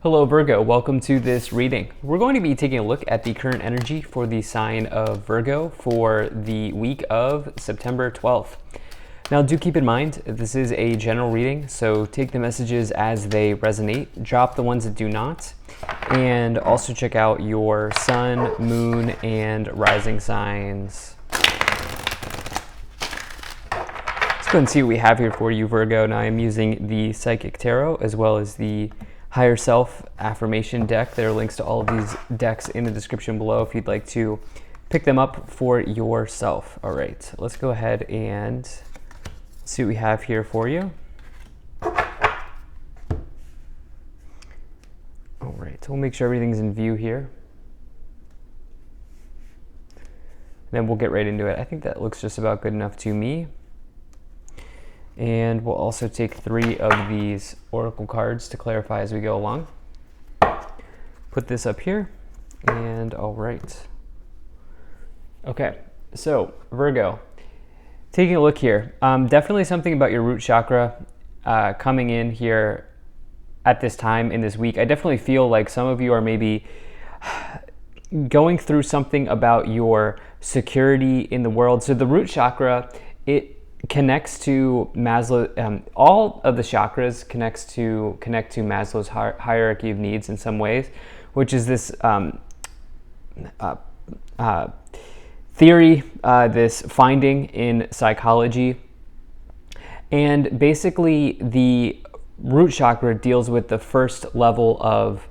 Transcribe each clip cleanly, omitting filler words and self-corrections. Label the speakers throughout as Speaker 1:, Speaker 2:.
Speaker 1: Hello Virgo, welcome to this reading. We're going to be taking a look at the current energy for the sign of Virgo for the week of September 12th. Now do keep in mind, this is a general reading, so take the messages as they resonate, drop the ones that do not, and also check out your sun, moon, and rising signs. Let's go and see what we have here for you, Virgo. Now I'm using the Psychic Tarot as well as the Higher Self Affirmation deck. There are links to all of these decks in the description below if you'd like to pick them up for yourself. All right, let's go ahead and see what we have here for you. All right, we'll make sure everything's in view here. Then we'll get right into it. I think that looks just about good enough to me. And we'll also take 3 of these oracle cards to clarify as we go along. Put this up here, and all right. Okay, so Virgo, taking a look here, definitely something about your root chakra coming in here at this time in this week. I definitely feel like some of you are maybe going through something about your security in the world. So the root chakra, it connects to Maslow, all of the chakras connect to Maslow's hierarchy of needs in some ways, which is this theory, this finding in psychology. And basically the root chakra deals with the first level of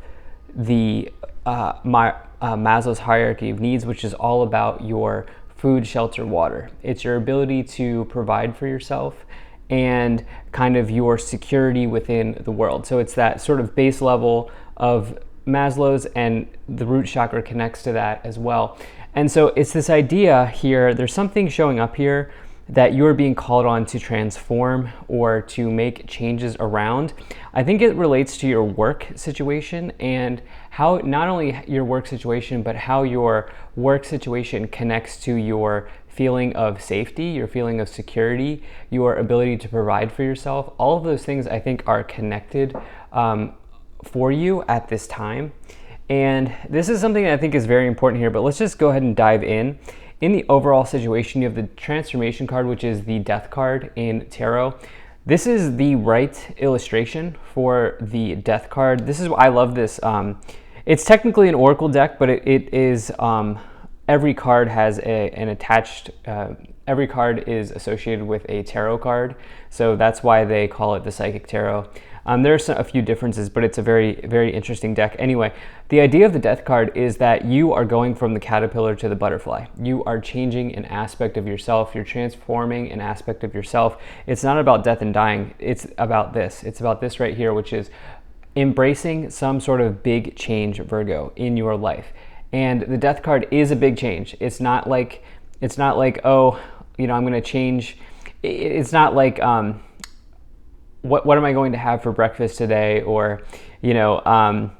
Speaker 1: the Maslow's hierarchy of needs, which is all about your food, shelter, water. It's your ability to provide for yourself and kind of your security within the world. So it's that sort of base level of Maslow's, and the root chakra connects to that as well. And so it's this idea here, there's something showing up here that you're being called on to transform or to make changes around. I think it relates to your work situation and how not only your work situation, but how your work situation connects to your feeling of safety, your feeling of security, your ability to provide for yourself. All of those things I think are connected for you at this time. And this is something that I think is very important here, but let's just go ahead and dive in. In the overall situation, you have the transformation card, which is the death card in tarot. This is the right illustration for the death card. This is, I love this. It's technically an oracle deck, but it is, every card has an attached, every card is associated with a tarot card. So that's why they call it the Psychic Tarot. There's a few differences, but it's a very, very interesting deck. Anyway, the idea of the death card is that you are going from the caterpillar to the butterfly. You are changing an aspect of yourself. You're transforming an aspect of yourself. It's not about death and dying. It's about this. It's about this right here, which is embracing some sort of big change, Virgo, in your life. And the death card is a big change. It's not like, oh, you know, I'm going to change. It's not like, what am I going to have for breakfast today? Or, I'm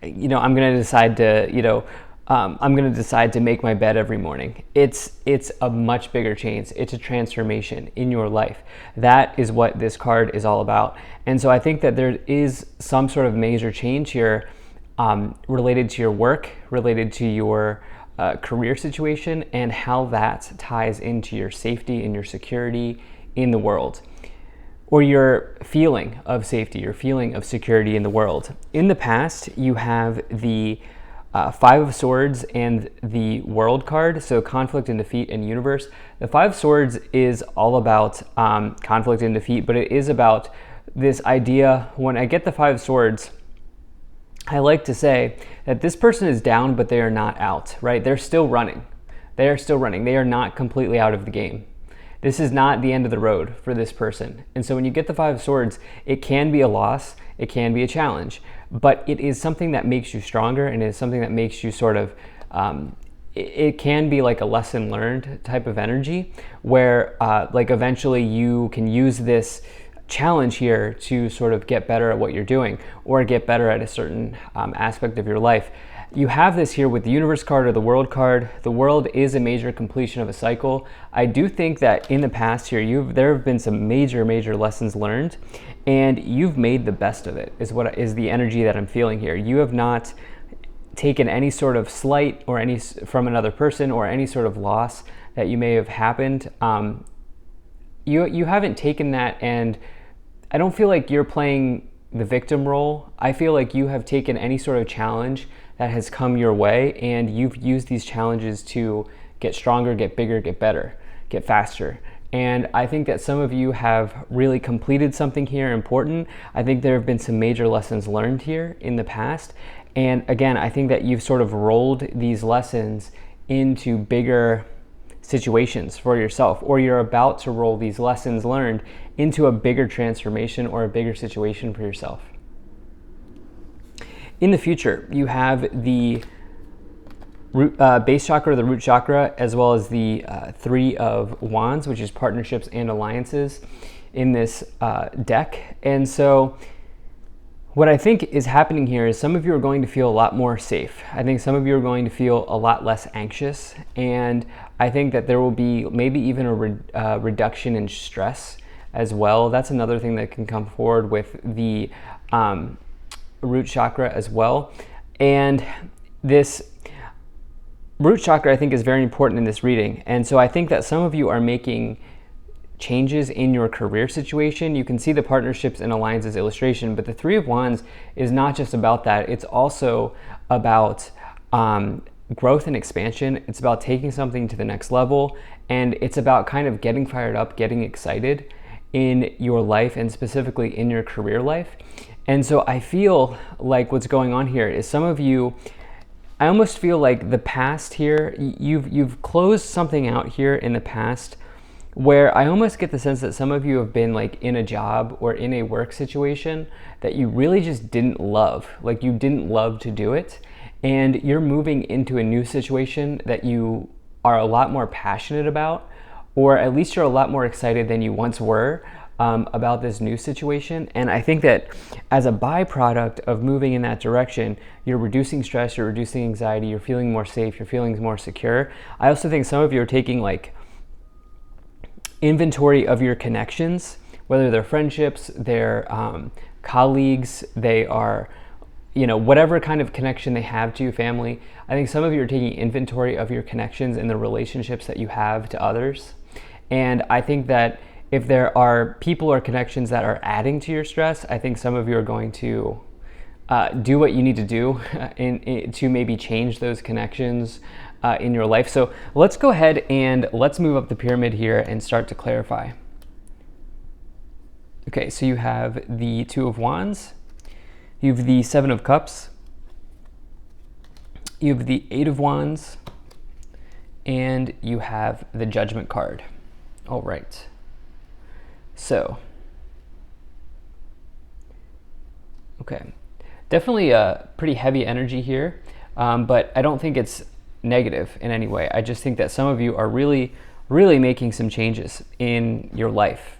Speaker 1: going to decide to, I'm going to decide to make my bed every morning. It's a much bigger change. It's a transformation in your life. That is what this card is all about. And so I think that there is some sort of major change here related to your work, related to your career situation, and how that ties into your safety and your security in the world, or your feeling of safety, your feeling of security in the world. In the past, you have the 5 of Swords and the World card, so conflict and defeat and universe. The 5 of Swords is all about conflict and defeat, but it is about this idea. When I get the 5 of Swords, I like to say that this person is down, but they are not out, right? They're still running. They are still running. They are not completely out of the game. This is not the end of the road for this person. And so when you get the 5 of Swords, it can be a loss, it can be a challenge, but it is something that makes you stronger, and it is something that makes you sort of, it can be like a lesson learned type of energy where like eventually you can use this challenge here to sort of get better at what you're doing or get better at a certain aspect of your life. you have this here with the universe card or the world card. The world is a major completion of a cycle. I do think that in the past here, there have been some major lessons learned, and you've made the best of it, is the energy that I'm feeling here. You have not taken any sort of slight or any from another person or any sort of loss that you may have happened. You haven't taken that, and I don't feel like you're playing the victim role. I feel like you have taken any sort of challenge that has come your way, and you've used these challenges to get stronger, get bigger, get better, get faster. And I think that some of you have really completed something here important. I think there have been some major lessons learned here in the past. And again, I think that you've sort of rolled these lessons into bigger situations for yourself, or you're about to roll these lessons learned into a bigger transformation or a bigger situation for yourself. In the future, you have the base chakra, the root chakra, as well as the Three of Wands, which is partnerships and alliances in this deck. And so what I think is happening here is some of you are going to feel a lot more safe. I think some of you are going to feel a lot less anxious, and I think that there will be maybe even a reduction in stress as well. That's another thing that can come forward with the root chakra as well. And this root chakra, I think, is very important in this reading. And so I think that some of you are making changes in your career situation. You can see the partnerships and alliances illustration, but the Three of Wands is not just about that. It's also about growth and expansion. It's about taking something to the next level, and it's about kind of getting fired up, getting excited in your life, and specifically in your career life. And so I feel like what's going on here is some of you, I almost feel like the past here, you've closed something out here in the past where I almost get the sense that some of you have been like in a job or in a work situation that you really just didn't love. Like you didn't love to do it, and you're moving into a new situation that you are a lot more passionate about, or at least you're a lot more excited than you once were about this new situation. And I think that as a byproduct of moving in that direction, you're reducing stress, you're reducing anxiety, you're feeling more safe, you're feeling more secure. I also think some of you are taking like inventory of your connections, whether they're friendships, they're colleagues, they are, whatever kind of connection they have to your family. I think some of you are taking inventory of your connections and the relationships that you have to others. And I think that if there are people or connections that are adding to your stress, I think some of you are going to do what you need to do to maybe change those connections in your life. So let's go ahead and let's move up the pyramid here and start to clarify. Okay, so you have the Two of Wands, you have the Seven of Cups, you have the Eight of Wands, and you have the Judgment card. All right. So, okay, definitely a pretty heavy energy here, but I don't think it's negative in any way. I just think that some of you are really making some changes in your life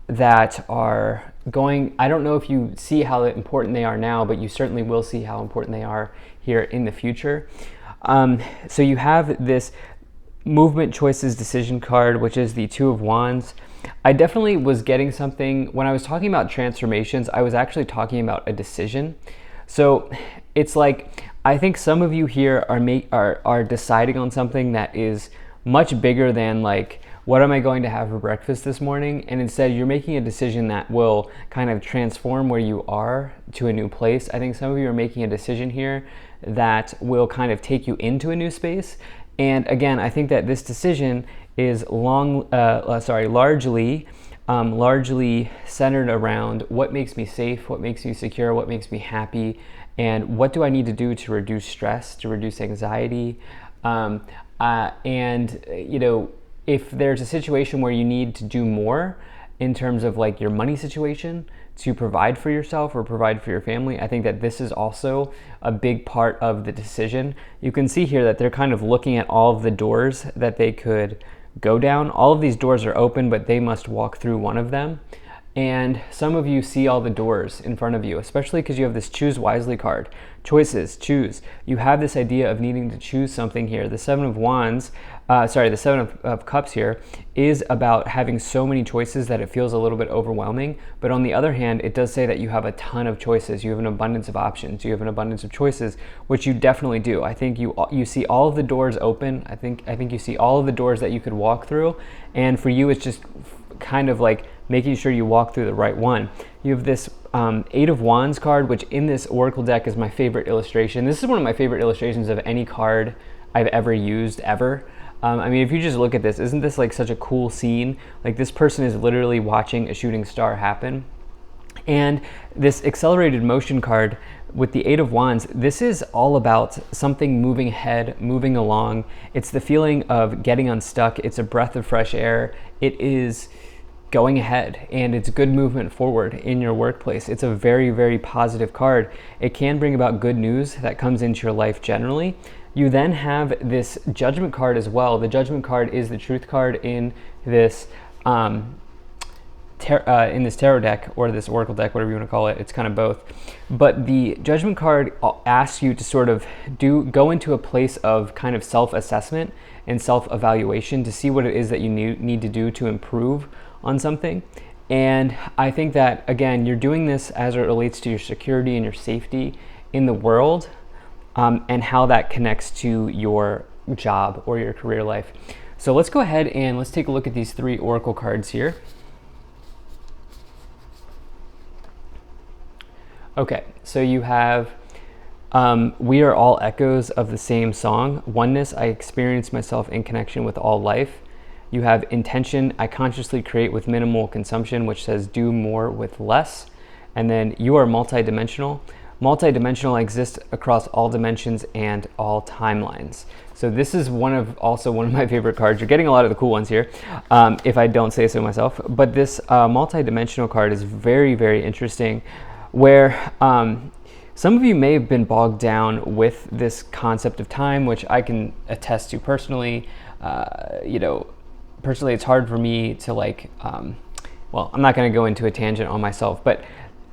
Speaker 1: that are going, I don't know if you see how important they are now, but you certainly will see how important they are here in the future. So you have this movement, choices, decision card, which is the Two of Wands. I definitely was getting something when I was talking about transformations. I was actually talking about a decision. So it's like, I think some of you here are deciding on something that is much bigger than like, what am I going to have for breakfast this morning? And instead you're making a decision that will kind of transform where you are to a new place. I think some of you are making a decision here that will kind of take you into a new space. And again, I think that this decision is largely centered around what makes me safe, what makes me secure, what makes me happy, and what do I need to do to reduce stress, to reduce anxiety. If there's a situation where you need to do more in terms of like your money situation to provide for yourself or provide for your family, I think that this is also a big part of the decision. You can see here that they're kind of looking at all of the doors that they could go down. All of these doors are open, but they must walk through one of them. And some of you see all the doors in front of you, especially because you have this choose wisely card. Choices, choose. You have this idea of needing to choose something here. The Seven of Wands, the Seven of Cups here is about having so many choices that it feels a little bit overwhelming. But on the other hand, it does say that you have a ton of choices. You have an abundance of options. You have an abundance of choices, which you definitely do. I think you see all of the doors open. I think you see all of the doors that you could walk through. And for you, it's just kind of like making sure you walk through the right one. You have this Eight of Wands card, which in this Oracle deck is my favorite illustration. This is one of my favorite illustrations of any card I've ever used, ever. I mean, if you just look at this, isn't this like such a cool scene? Like this person is literally watching a shooting star happen. And this accelerated motion card with the Eight of Wands, this is all about something moving ahead, moving along. It's the feeling of getting unstuck. It's a breath of fresh air. It is going ahead, and it's good movement forward in your workplace. It's a very, very positive card. It can bring about good news that comes into your life generally. You then have this Judgment card as well. The Judgment card is the Truth card in this tarot deck, or this Oracle deck, whatever you want to call it. It's kind of both. But the Judgment card asks you to sort of go into a place of kind of self-assessment and self-evaluation to see what it is that you need to do to improve on something. And I think that, again, you're doing this as it relates to your security and your safety in the world, and how that connects to your job or your career life. So let's go ahead and let's take a look at these three Oracle cards here. Okay, so you have we are all echoes of the same song. Oneness, I experience myself in connection with all life. You have intention, I consciously create with minimal consumption, which says do more with less. And then you are multidimensional. Multidimensional exists across all dimensions and all timelines. So this is also one of my favorite cards. You're getting a lot of the cool ones here, if I don't say so myself. But this multidimensional card is very, very interesting, where some of you may have been bogged down with this concept of time, which I can attest to personally. Personally, it's hard for me to well, I'm not going to go into a tangent on myself, but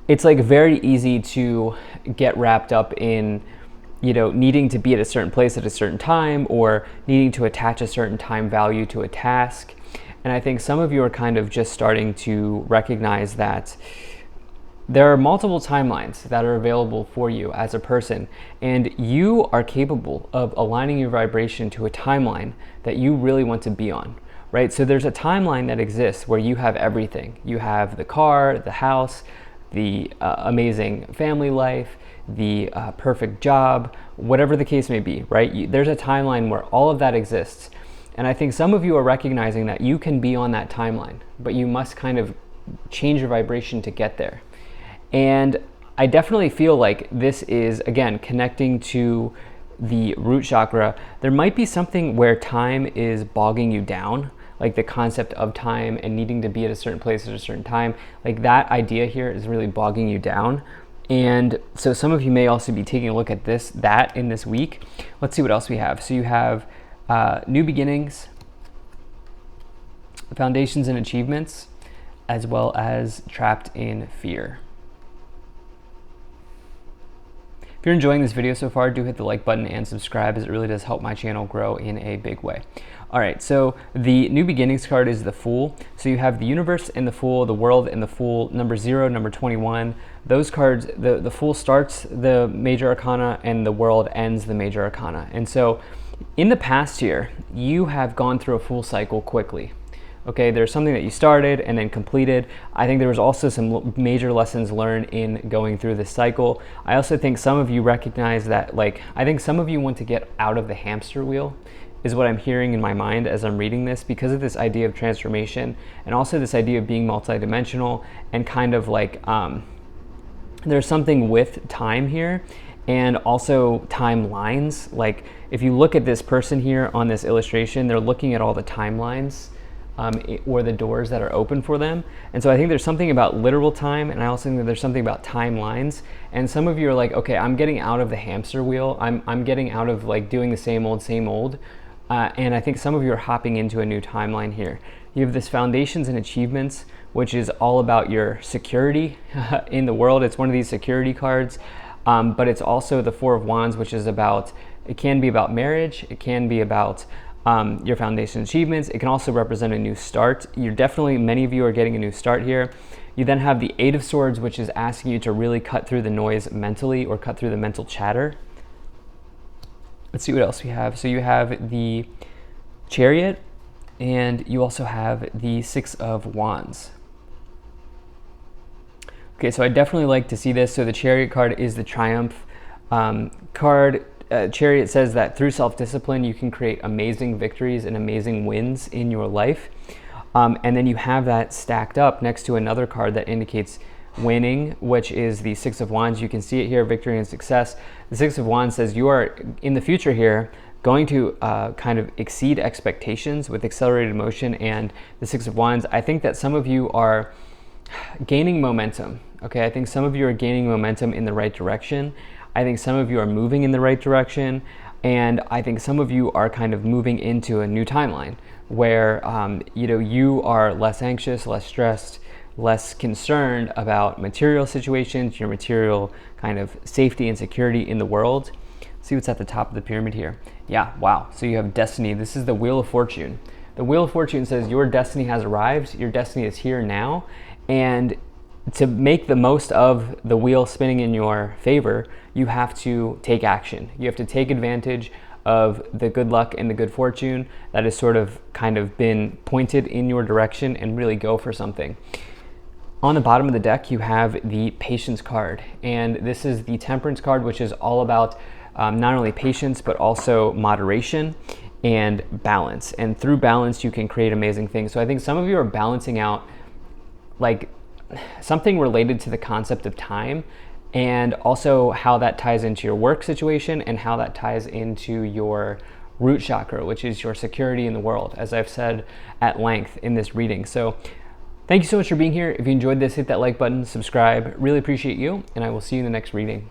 Speaker 1: it's like very easy to get wrapped up in, needing to be at a certain place at a certain time, or needing to attach a certain time value to a task. And I think some of you are kind of just starting to recognize that there are multiple timelines that are available for you as a person, and you are capable of aligning your vibration to a timeline that you really want to be on. Right? So there's a timeline that exists where you have everything. You have the car, the house, the amazing family life, the perfect job, whatever the case may be, right? There's a timeline where all of that exists. And I think some of you are recognizing that you can be on that timeline, but you must kind of change your vibration to get there. And I definitely feel like this is, again, connecting to the root chakra. There might be something where time is bogging you down, like the concept of time and needing to be at a certain place at a certain time. Like that idea here is really bogging you down. And so some of you may also be taking a look at that in this week. Let's see what else we have. So you have new beginnings, foundations and achievements, as well as trapped in fear. If you're enjoying this video so far, do hit the like button and subscribe, as it really does help my channel grow in a big way. All right, so the new beginnings card is the Fool. So you have the universe and the Fool, the world and the Fool, number 0, number 21. Those cards, the Fool starts the major arcana and the world ends the major arcana. And so in the past year, you have gone through a Fool cycle quickly. Okay, there's something that you started and then completed. I think there was also some major lessons learned in going through this cycle. I also think some of you recognize that, I think some of you want to get out of the hamster wheel, is what I'm hearing in my mind as I'm reading this, because of this idea of transformation and also this idea of being multidimensional and kind of there's something with time here and also timelines. Like if you look at this person here on this illustration, they're looking at all the timelines or the doors that are open for them. And so I think there's something about literal time, and I also think that there's something about timelines. And some of you are like, okay, I'm getting out of the hamster wheel. I'm getting out of doing the same old. And I think some of you are hopping into a new timeline here. You have this foundations and achievements, which is all about your security in the world. It's one of these security cards, but it's also the Four of Wands, which is about, it can be about marriage, it can be about your foundation achievements. It can also represent a new start. Many of you are getting a new start here. You then have the Eight of Swords, which is asking you to really cut through the noise mentally, or cut through the mental chatter. Let's see what else we have. So you have the Chariot, and you also have the Six of Wands. Okay, so I definitely like to see this. So the Chariot card is the Triumph card. Chariot says that through self-discipline, you can create amazing victories and amazing wins in your life. And then you have that stacked up next to another card that indicates winning, which is the Six of Wands. You can see it here, victory and success. The Six of Wands says you are, in the future here, going to kind of exceed expectations with accelerated motion. And the Six of Wands, I think that some of you are gaining momentum. Okay, I think some of you are gaining momentum in the right direction. I think some of you are moving in the right direction. And I think some of you are kind of moving into a new timeline where you are less anxious, less stressed, less concerned about material situations, your material kind of safety and security in the world. See what's at the top of the pyramid here. Yeah, wow. So you have destiny. This is the Wheel of Fortune. The Wheel of Fortune says your destiny has arrived. Your destiny is here now. And to make the most of the wheel spinning in your favor, you have to take action. You have to take advantage of the good luck and the good fortune that has sort of kind of been pointed in your direction, and really go for something. On the bottom of the deck, you have the Patience card. And this is the Temperance card, which is all about not only patience, but also moderation and balance. And through balance, you can create amazing things. So I think some of you are balancing out like something related to the concept of time, and also how that ties into your work situation, and how that ties into your root chakra, which is your security in the world, as I've said at length in this reading. So thank you so much for being here. If you enjoyed this, hit that like button, subscribe. Really appreciate you, and I will see you in the next reading.